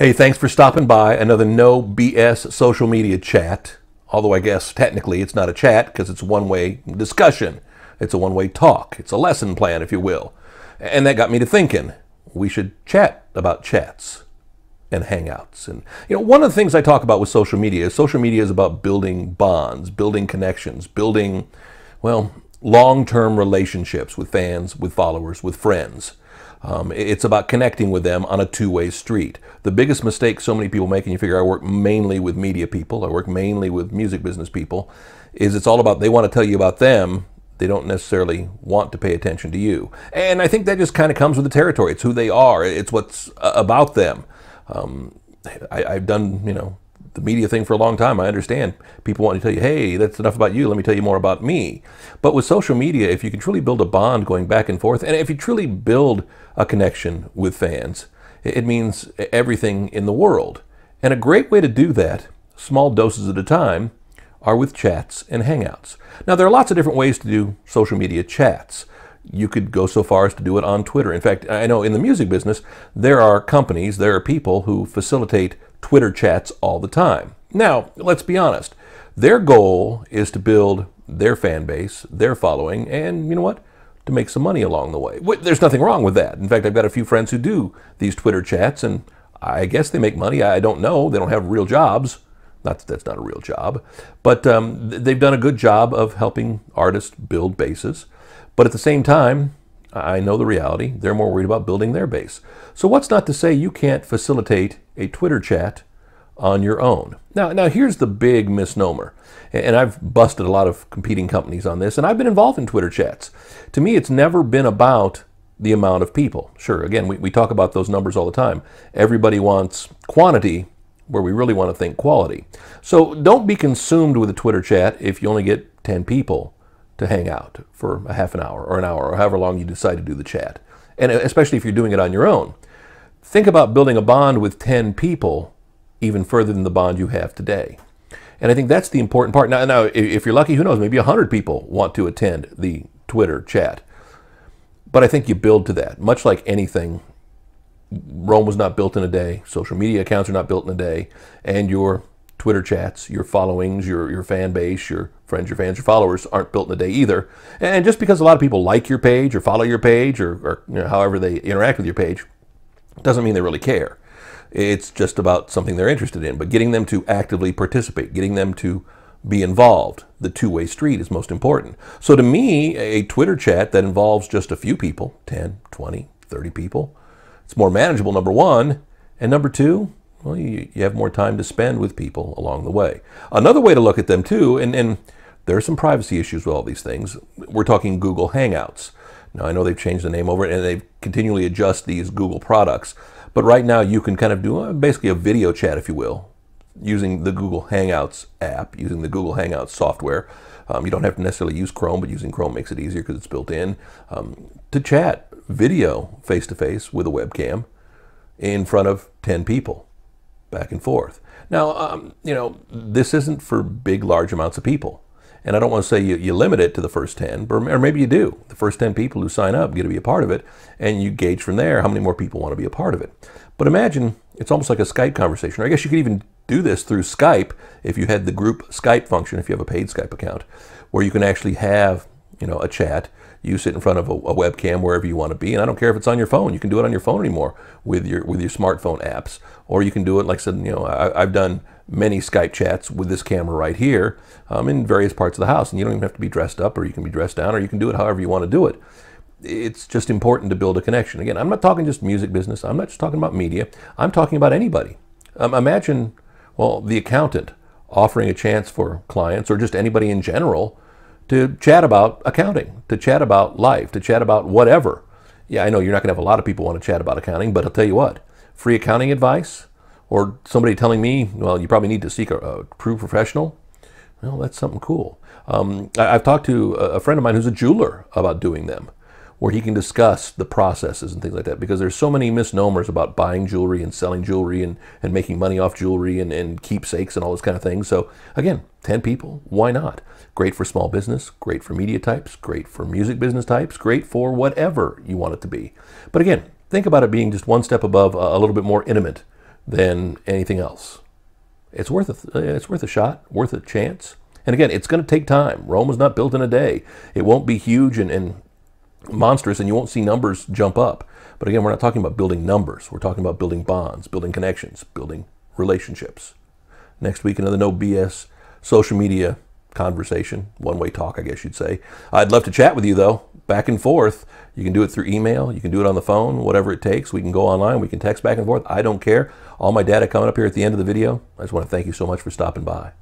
Hey, thanks for stopping by. Another no BS social media chat. Although I guess technically it's not a chat because it's a one-way discussion. It's a one-way talk. It's a lesson plan, if you will. And that got me to thinking we should chat about chats and hangouts. And one of the things I talk about with social media is about building bonds, building connections, building, well, long-term relationships with fans, with followers, with friends. It's about connecting with them on a two-way street. The biggest mistake so many people make, and you figure I work mainly with media people, I work mainly with music business people, is it's all about they want to tell you about them. They don't necessarily want to pay attention to you. And I think that just kind of comes with the territory. It's who they are. It's what's about them. I've done, the media thing for a long time. I understand people want to tell you, hey, that's enough about you. Let me tell you more about me. But with social media, if you can truly build a bond going back and forth, and if you truly build a connection with fans, it means everything in the world. And a great way to do that, small doses at a time, are with chats and hangouts. Now, there are lots of different ways to do social media chats. You could go so far as to do it on Twitter. In fact, I know in the music business, there are companies, there are people who facilitate Twitter chats all the time. Now, let's be honest. Their goal is to build their fan base, their following, and you know what? To make some money along the way. There's nothing wrong with that. In fact, I've got a few friends who do these Twitter chats, and I guess they make money. I don't know. They don't have real jobs. Not that that's not a real job. But they've done a good job of helping artists build bases. But at the same time, I know the reality. They're more worried about building their base. So what's not to say you can't facilitate a Twitter chat on your own? Now here's the big misnomer. And I've busted a lot of competing companies on this, and I've been involved in Twitter chats. To me, it's never been about the amount of people. Sure, again, we talk about those numbers all the time. Everybody wants quantity where we really want to think quality. So don't be consumed with a Twitter chat if you only get 10 people to hang out for a half an hour or an hour or however long you decide to do the chat. And especially if you're doing it on your own. Think about building a bond with 10 people even further than the bond you have today. And I think that's the important part. Now, if you're lucky, who knows, maybe 100 people want to attend the Twitter chat. But I think you build to that. Much like anything, Rome was not built in a day. Social media accounts are not built in a day. And your Twitter chats, your followings, your fan base, your friends, your fans, your followers aren't built in a day either. And just because a lot of people like your page or follow your page or however they interact with your page, doesn't mean they really care. It's just about something they're interested in. But getting them to actively participate, getting them to be involved, the two-way street is most important. So to me, a Twitter chat that involves just a few people, 10, 20, 30 people, it's more manageable, number one. And number two, well, you have more time to spend with people along the way. Another way to look at them too, and there are some privacy issues with all these things. We're talking Google Hangouts. Now, I know they've changed the name over it, and they continually adjust these Google products. But right now, you can kind of do basically a video chat, if you will, using the Google Hangouts app, using the Google Hangouts software. You don't have to necessarily use Chrome, but using Chrome makes it easier because it's built in. To chat video face-to-face with a webcam in front of 10 people, back and forth. Now, this isn't for big, large amounts of people. And I don't want to say you limit it to the first 10, or maybe you do. The first 10 people who sign up get to be a part of it, and you gauge from there how many more people want to be a part of it. But imagine it's almost like a Skype conversation. Or I guess you could even do this through Skype if you had the group Skype function, if you have a paid Skype account, where you can actually have a chat. You sit in front of a webcam wherever you want to be, and I don't care if it's on your phone. You can do it on your phone anymore with your smartphone apps, or you can do it, like I said, I've done many Skype chats with this camera right here in various parts of the house, and you don't even have to be dressed up, or you can be dressed down, or you can do it however you want to do it. It's just important to build a connection. Again, I'm not talking just music business. I'm not just talking about media. I'm talking about anybody. Imagine, well, the accountant offering a chance for clients, or just anybody in general, to chat about accounting, to chat about life, to chat about whatever. Yeah, I know you're not going to have a lot of people want to chat about accounting, but I'll tell you what, free accounting advice, or somebody telling me, well, you probably need to seek a true professional, well, that's something cool. I've talked to a friend of mine who's a jeweler about doing them, where he can discuss the processes and things like that, because there's so many misnomers about buying jewelry and selling jewelry and making money off jewelry and keepsakes and all those kind of things. So again, 10 people, why not? Great for small business, great for media types, great for music business types, great for whatever you want it to be. But again, think about it being just one step above, a little bit more intimate than anything else. It's worth a shot, worth a chance. And again, it's going to take time. Rome was not built in a day. It won't be huge and monstrous, and you won't see numbers jump up. But again, we're not talking about building numbers. We're talking about building bonds, building connections, building relationships. Next week, another no BS social media conversation, one-way talk, I guess you'd say. I'd love to chat with you, though, back and forth. You can do it through email. You can do it on the phone, whatever it takes. We can go online. We can text back and forth. I don't care. All my data coming up here at the end of the video. I just want to thank you so much for stopping by.